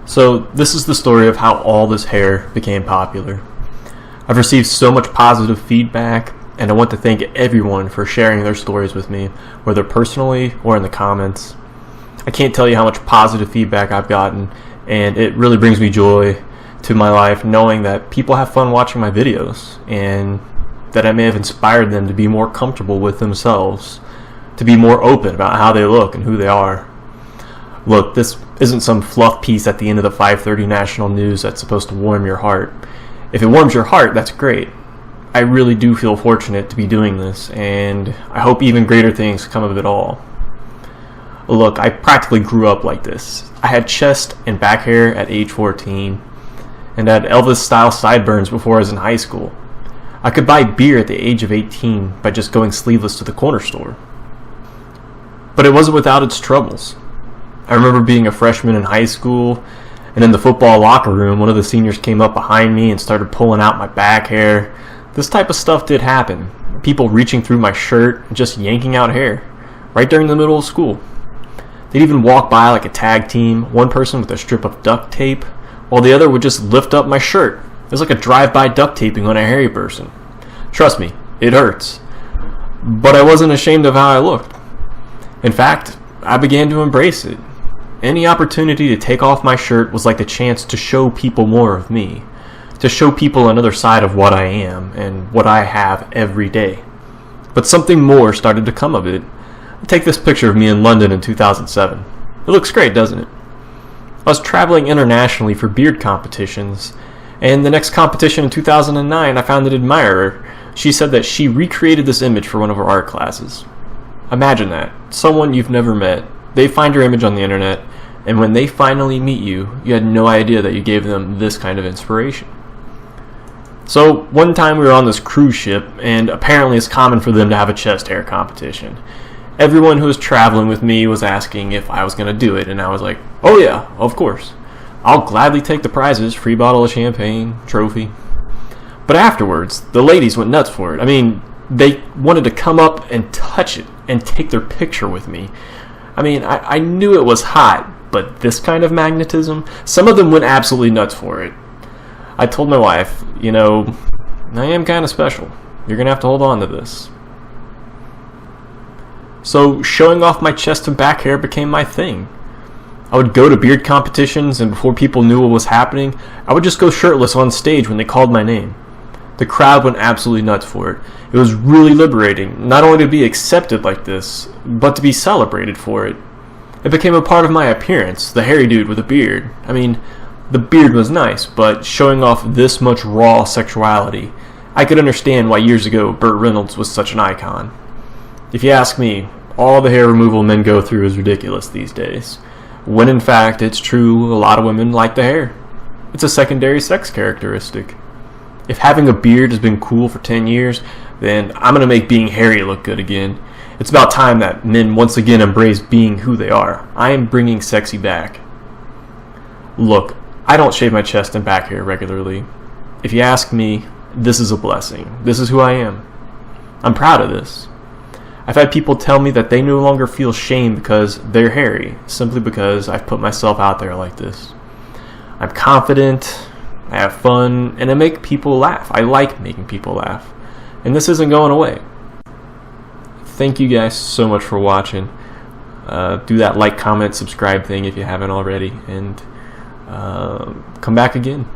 So this is the story of how all this hair became popular. I've received so much positive feedback, and I want to thank everyone for sharing their stories with me, whether personally or in the comments. I can't tell you how much positive feedback I've gotten, and it really brings me joy to my life knowing that people have fun watching my videos, and that I may have inspired them to be more comfortable with themselves, to be more open about how they look and who they are. Look, this isn't some fluff piece at the end of the 5:30 national news that's supposed to warm your heart. If it warms your heart, that's great. I really do feel fortunate to be doing this, and I hope even greater things come of it all. Look, I practically grew up like this. I had chest and back hair at age 14, and had Elvis-style sideburns before I was in high school. I could buy beer at the age of 18 by just going sleeveless to the corner store. But it wasn't without its troubles. I remember being a freshman in high school, and in the football locker room, one of the seniors came up behind me and started pulling out my back hair. This type of stuff did happen. People reaching through my shirt and just yanking out hair, right during the middle of school. They'd even walk by like a tag team, one person with a strip of duct tape, while the other would just lift up my shirt. It was like a drive-by duct taping on a hairy person. Trust me, it hurts. But I wasn't ashamed of how I looked. In fact, I began to embrace it. Any opportunity to take off my shirt was like the chance to show people more of me, to show people another side of what I am and what I have every day. But something more started to come of it. Take this picture of me in London in 2007. It looks great, doesn't it? I was traveling internationally for beard competitions, and the next competition in 2009 I found an admirer. She said that she recreated this image for one of her art classes. Imagine that. Someone you've never met. They find your image on the internet, and when they finally meet you, you had no idea that you gave them this kind of inspiration. So one time we were on this cruise ship, and apparently it's common for them to have a chest hair competition. Everyone who was traveling with me was asking if I was going to do it, and I was like, oh yeah, of course. I'll gladly take the prizes, free bottle of champagne, trophy. But afterwards, the ladies went nuts for it. I mean, they wanted to come up and touch it and take their picture with me. I mean, I knew it was hot, but this kind of magnetism, some of them went absolutely nuts for it. I told my wife, you know, I am kind of special. You're going to have to hold on to this. So showing off my chest and back hair became my thing. I would go to beard competitions, and before people knew what was happening, I would just go shirtless on stage when they called my name. The crowd went absolutely nuts for it. It was really liberating, not only to be accepted like this, but to be celebrated for it. It became a part of my appearance, the hairy dude with a beard. I mean, the beard was nice, but showing off this much raw sexuality, I could understand why years ago Burt Reynolds was such an icon. If you ask me, all the hair removal men go through is ridiculous these days, when in fact it's true a lot of women like the hair. It's a secondary sex characteristic. If having a beard has been cool for 10 years, then I'm going to make being hairy look good again. It's about time that men once again embrace being who they are. I am bringing sexy back. Look, I don't shave my chest and back hair regularly. If you ask me, this is a blessing. This is who I am. I'm proud of this. I've had people tell me that they no longer feel shame because they're hairy, simply because I've put myself out there like this. I'm confident, I have fun, and I make people laugh. I like making people laugh. And this isn't going away. Thank you guys so much for watching. Do that like, comment, subscribe thing if you haven't already, and come back again.